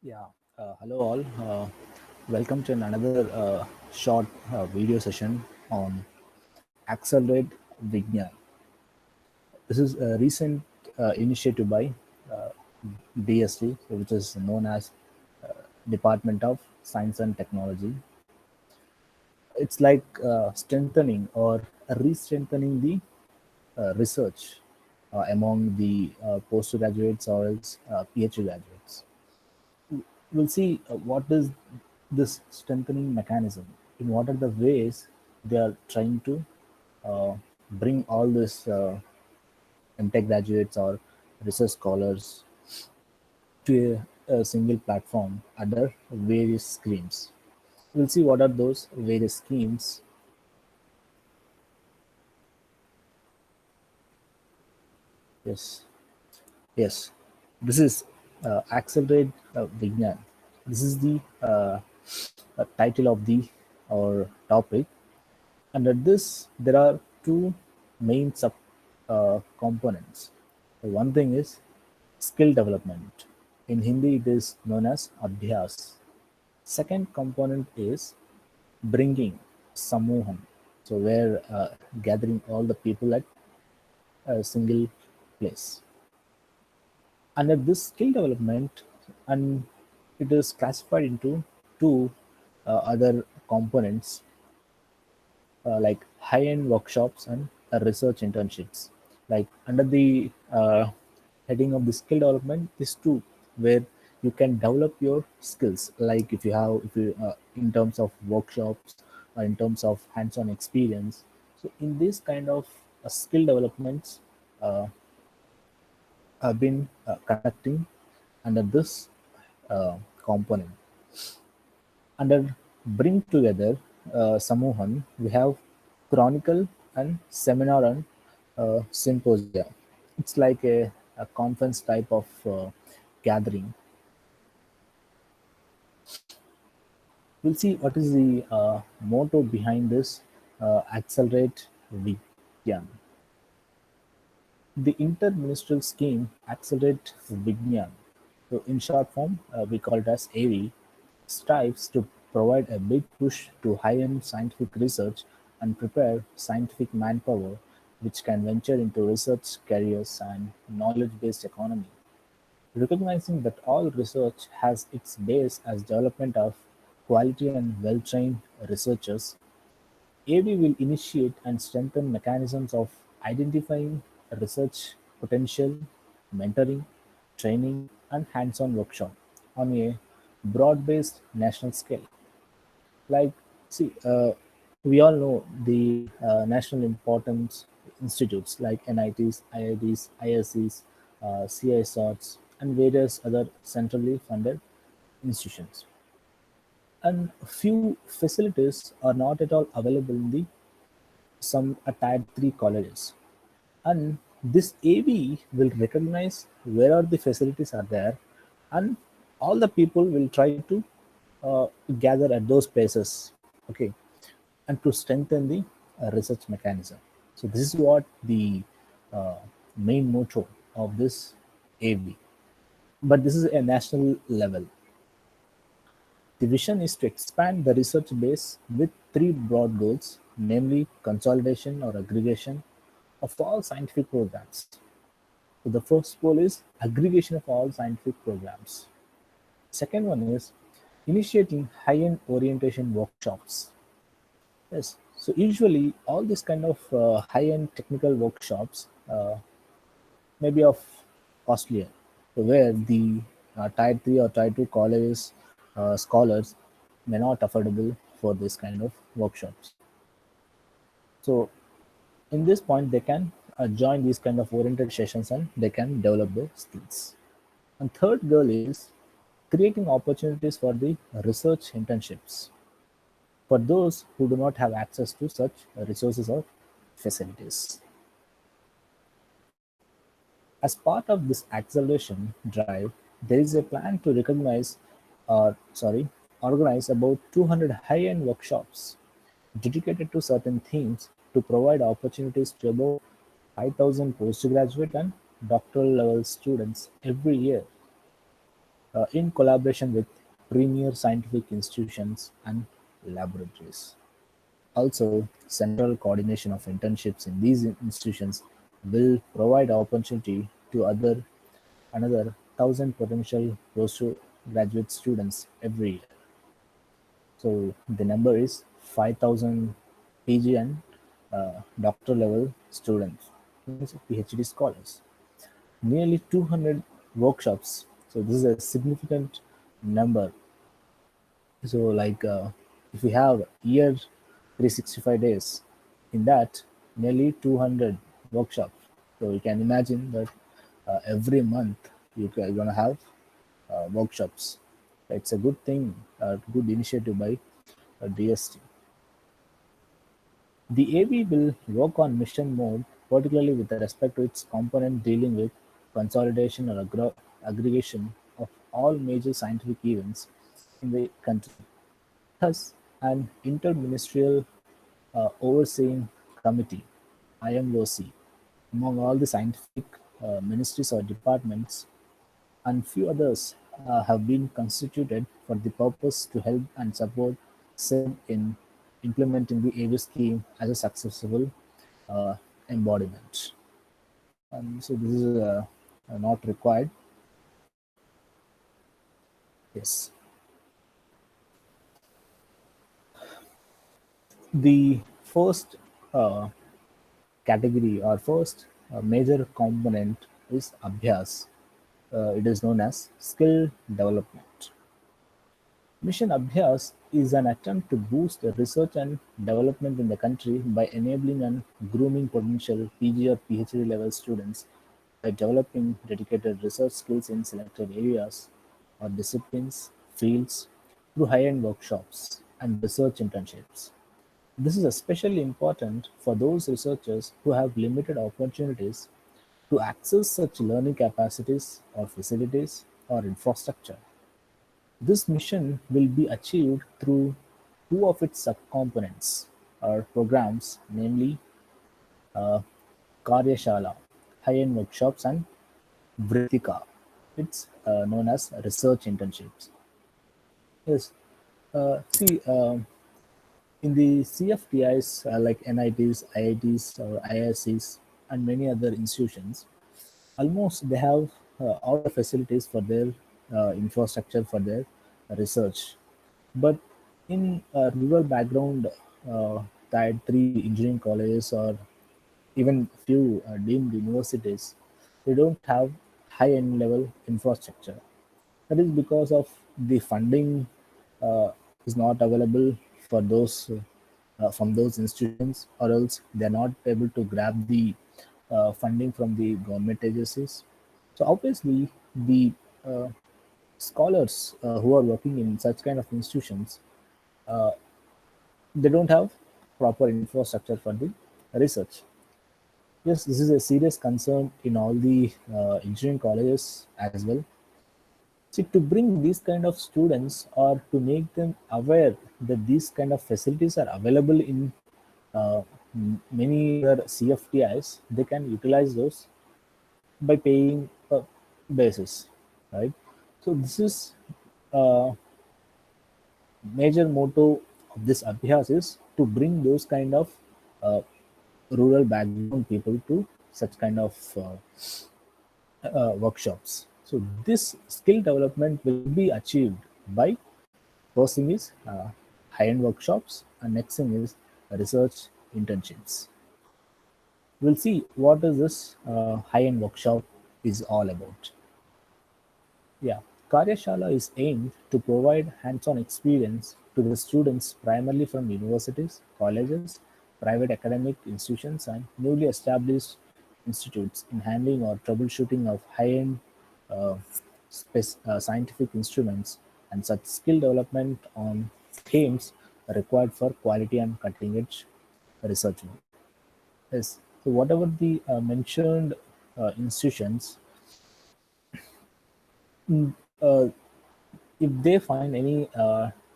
Yeah, hello all. Welcome to another short video session on Accelerate Vigyan. This is a recent initiative by uh, DST, which is known as Department of Science and Technology. It's like strengthening or re-strengthening the research among the postgraduates or else PhD graduates. We'll see what is this strengthening mechanism, in what are the ways they are trying to uh, bring all this MTech graduates or research scholars to a single platform under various schemes. We'll see what are those various schemes. Yes, yes. This is Accelerate Vigyan. This is the title of the or topic. Under this, there are two main sub components. One thing is skill development. In Hindi, it is known as Abhyas. Second component is bringing Samohan. So, where gathering all the people at a single place. Under this skill development, and it is classified into two other components like high-end workshops and research internships. Like under the heading of the skill development, these two where you can develop your skills. Like if you in terms of workshops or in terms of hands-on experience. So in this kind of skill developments, uh, have been conducting under this component. Under Bring Together Samohan, we have Chronicle and Seminar and Symposia. It's like a conference type of gathering. We'll see what is the motto behind this Accelerate Vigyan. The interministerial scheme Accelerate Vigyan, so in short form, we call it as AV, strives to provide a big push to high-end scientific research and prepare scientific manpower which can venture into research careers and knowledge-based economy. Recognizing that all research has its base as development of quality and well-trained researchers, AV will initiate and strengthen mechanisms of identifying research potential, mentoring, training, and hands-on workshop on a broad-based national scale. Like, see, we all know the national importance institutes like NITs, IITs, ISCs, CISRs, and various other centrally funded institutions. And few facilities are not at all available in the some tier 3 colleges, and this AV will recognize where are the facilities are there, and all the people will try to uh, gather at those places, okay, and to strengthen the research mechanism. So this is what the uh, main motto of this AV, but this is a national level. The vision is to expand the research base with three broad goals, namely consolidation or aggregation of all scientific programs. So the first goal is aggregation of all scientific programs. Second one is initiating high-end orientation workshops. Yes, so usually all this kind of high-end technical workshops may be of costlier, where the tier 3 or tier 2 colleges scholars may not affordable for this kind of workshops. So in this point, they can join these kind of oriented sessions and they can develop their skills. And third goal is creating opportunities for the research internships for those who do not have access to such resources or facilities. As part of this acceleration drive, there is a plan to organize about 200 high-end workshops dedicated to certain themes to provide opportunities to about 5,000 postgraduate and doctoral level students every year. in collaboration with premier scientific institutions and laboratories. Also, central coordination of internships in these institutions will provide opportunity to other another 1,000 potential postgraduate students every year. So the number is 5,000 PG and doctor level students, means PhD scholars. Nearly 200 workshops. So this is a significant number. So if we have year 365 days, in that nearly 200 workshops. So you can imagine that every month you're gonna have workshops. It's a good thing, good initiative by DST. The AV will work on mission mode, particularly with respect to its component dealing with consolidation or aggregation of all major scientific events in the country. Thus, an interministerial overseeing committee (IMOC) among all the scientific ministries or departments and few others have been constituted for the purpose to help and support SERB in implementing the AV scheme as a successful uh, embodiment. So this is not required. Yes. The first uh, category or first major component is Abhyas. It is known as skill development. Mission Abhyas is an attempt to boost research and development in the country by enabling and grooming potential PG or PhD level students by developing dedicated research skills in selected areas or disciplines, fields, through high-end workshops and research internships. This is especially important for those researchers who have limited opportunities to access such learning capacities or facilities or infrastructure. This mission will be achieved through two of its subcomponents or programs, namely uh, Karyashala, high-end workshops, and Vritika. It's known as research internships. Yes. See, in the CFTIs like NITs, IITs, or IIScs, and many other institutions, almost they have all the facilities for their infrastructure for their research. But in rural background, tier 3 engineering colleges or even few deemed universities, they don't have high end level infrastructure. That is because of the funding uh, is not available for those from those institutions, or else they're not able to grab the funding from the government agencies. So obviously, the uh, scholars who are working in such kind of institutions, they don't have proper infrastructure for the research. Yes, this is a serious concern in all the engineering colleges as well. See, to bring these kind of students or to make them aware that these kind of facilities are available in uh, many other CFTIs, they can utilize those by paying a basis, right? So this is major motto of this Abhyas is to bring those kind of uh, rural background people to such kind of workshops. So this skill development will be achieved by first thing is high-end workshops, and next thing is research internships. We'll see what is this high-end workshop is all about. Yeah, Karyashala is aimed to provide hands-on experience to the students primarily from universities, colleges, private academic institutions, and newly established institutes in handling or troubleshooting of high-end uh, scientific instruments and such skill development on themes required for quality and cutting-edge research. Yes. So whatever the mentioned institutions, mm, uh, if they find any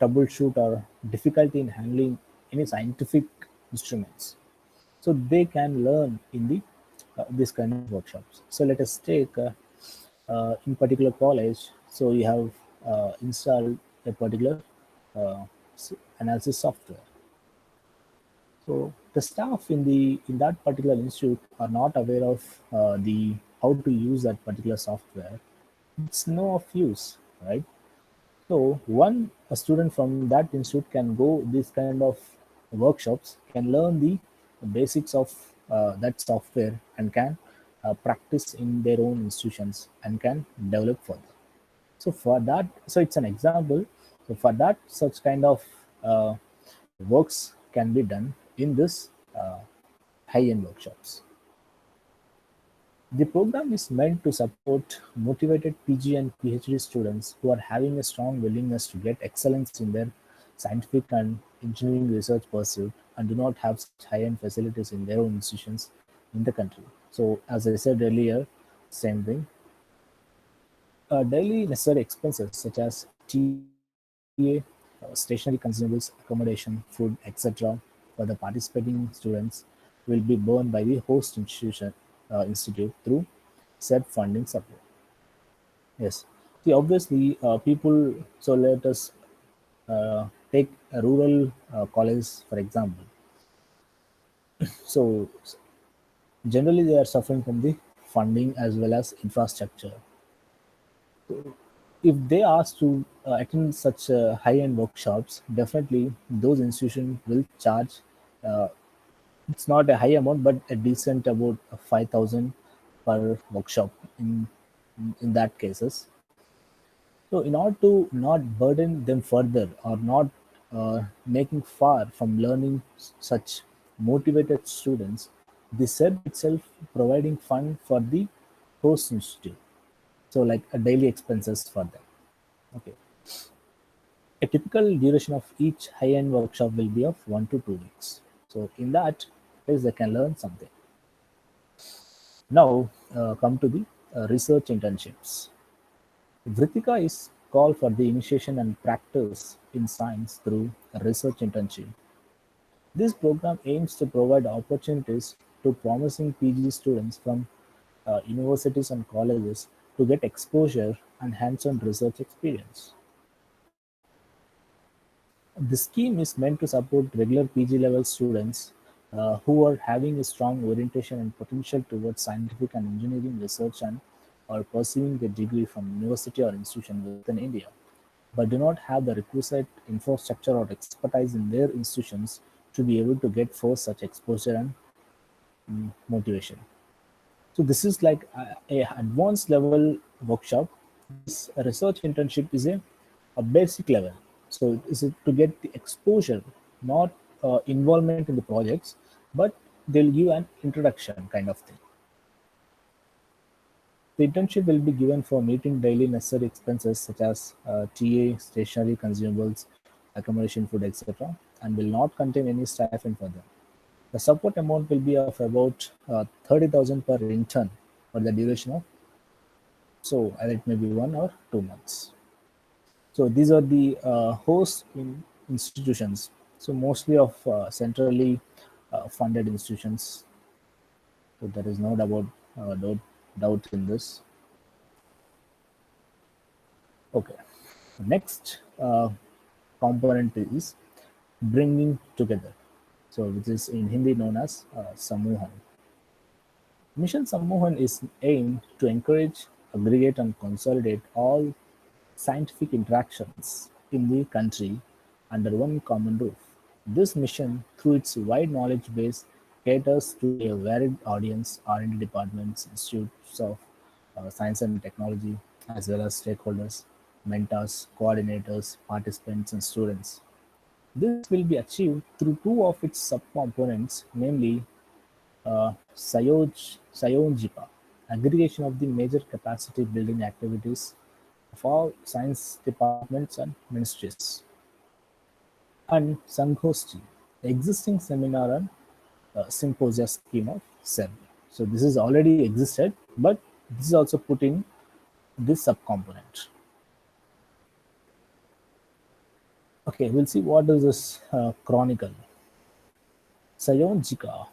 troubleshoot or difficulty in handling any scientific instruments, so they can learn in the this kind of workshops. So let us take in particular college So you have installed a particular analysis software. So the staff in that particular institute are not aware of the how to use that particular software. It's no of use, right? So one a student from that institute can go this kind of workshops, can learn the basics of that software and can practice in their own institutions and can develop further. So for that, so it's an example. So for that, such kind of uh, works can be done in this high-end workshops. The program is meant to support motivated PG and PhD students who are having a strong willingness to get excellence in their scientific and engineering research pursuit and do not have such high-end facilities in their own institutions in the country. So, as I said earlier, same thing. Daily necessary expenses such as TA, stationery consumables, accommodation, food, etc. for the participating students will be borne by the host institute through said funding support. Yes. See, obviously, people. So let us take a rural college for example. So generally, they are suffering from the funding as well as infrastructure. If they ask to attend such high-end workshops, definitely those institutions will charge. Uh, it's not a high amount, but a decent about 5,000 per workshop in that cases. So in order to not burden them further or not making far from learning such motivated students, the SERB itself providing fund for the host institute. So like a daily expenses for them. Okay. A typical duration of each high-end workshop will be of 1 to 2 weeks. So in that, at least they can learn something. Now come to the research internships. Vritika is called for the initiation and practice in science through a research internship. This program aims to provide opportunities to promising PG students from universities and colleges to get exposure and hands-on research experience. The scheme is meant to support regular PG level students who are having a strong orientation and potential towards scientific and engineering research and are pursuing a degree from university or institution within India, but do not have the requisite infrastructure or expertise in their institutions to be able to get for such exposure and motivation. So this is like a advanced level workshop. This research internship is a basic level. So it is to get the exposure, not involvement in the projects, but they'll give an introduction kind of thing. The internship will be given for meeting daily necessary expenses such as TA, stationery, consumables, accommodation, food, etc., and will not contain any stipend for them. The support amount will be of about 30,000 per intern for the duration of, so it may be 1 or 2 months. So these are the host institutions. So mostly of centrally funded institutions. So there is no doubt in this. Okay. Next component is bringing together. So which is in Hindi known as Samuhan. Mission Sammohan is aimed to encourage, aggregate, and consolidate all scientific interactions in the country under one common roof. This mission, through its wide knowledge base, caters to a varied audience, R&D departments, institutes of science and technology, as well as stakeholders, mentors, coordinators, participants, and students. This will be achieved through two of its subcomponents, namely Sayonjipa, aggregation of the major capacity building activities of all science departments and ministries, and Sanghosti, the existing seminar and symposia scheme of SERB. So this is already existed, but this is also put in this subcomponent. Okay, we'll see what is this chronicle. Sayonjika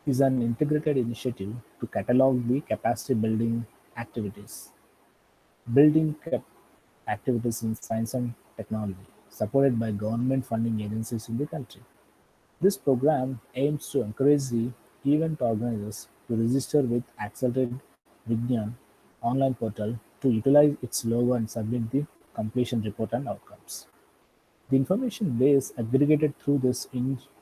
is an integrated initiative to catalog the capacity building activities, building activities in science and technology, supported by government funding agencies in the country. This program aims to encourage the event organizers to register with Accelerate Vigyan online portal to utilize its logo and submit the completion report and outcomes. The information base aggregated through this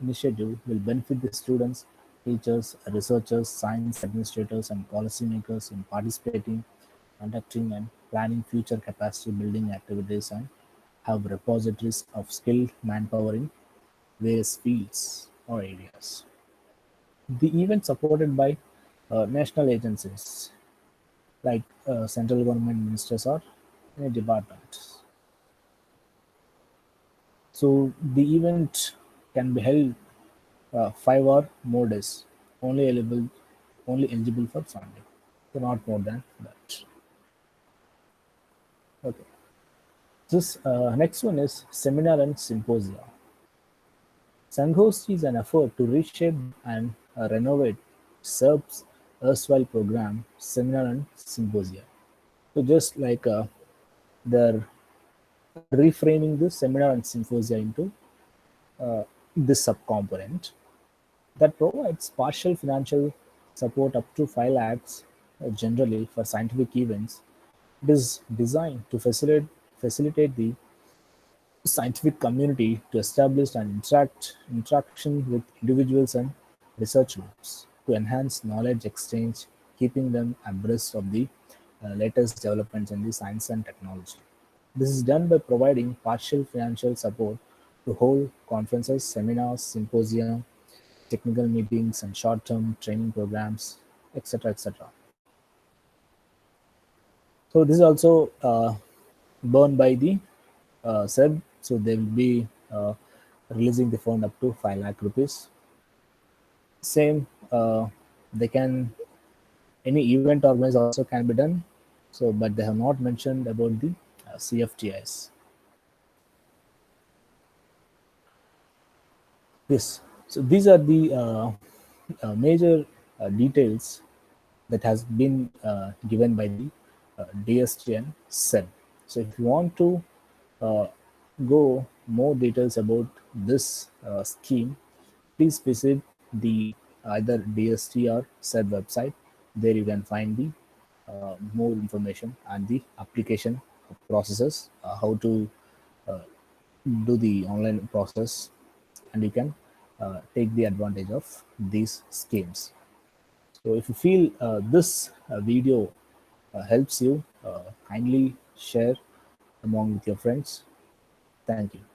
initiative will benefit the students, teachers, researchers, science administrators, and policymakers in participating, conducting, and planning future capacity building activities and have repositories of skilled manpower in various fields or areas. The event supported by national agencies like central government ministers or any departments. So the event can be held 5 or more days, only eligible, only eligible for funding. So not more than that. Okay. This next one is seminar and symposia. Sanghost is an effort to reshape and renovate SERB's erstwhile program, seminar and symposia. So just like they're reframing the seminar and symposia into this subcomponent that provides partial financial support up to 5 lakhs generally for scientific events. It is designed to facilitate the scientific community to establish an interaction with individuals and research groups to enhance knowledge exchange, keeping them abreast of the latest developments in the science and technology. This is done by providing partial financial support to hold conferences, seminars, symposia, technical meetings, and short-term training programs, etc., etc. So this is also borne by the SERB. So they will be releasing the fund up to 5 lakh rupees. Same, they can any event organized also can be done. So, but they have not mentioned about the CFTIs. Yes. So these are the major details that has been given by the DST and SERB. So if you want to uh, go more details about this scheme, please visit the either DST or SERB website. There you can find the more information and the application processes, how to uh, do the online process, and you can take the advantage of these schemes. So if you feel this video helps you, kindly share among with your friends. Thank you.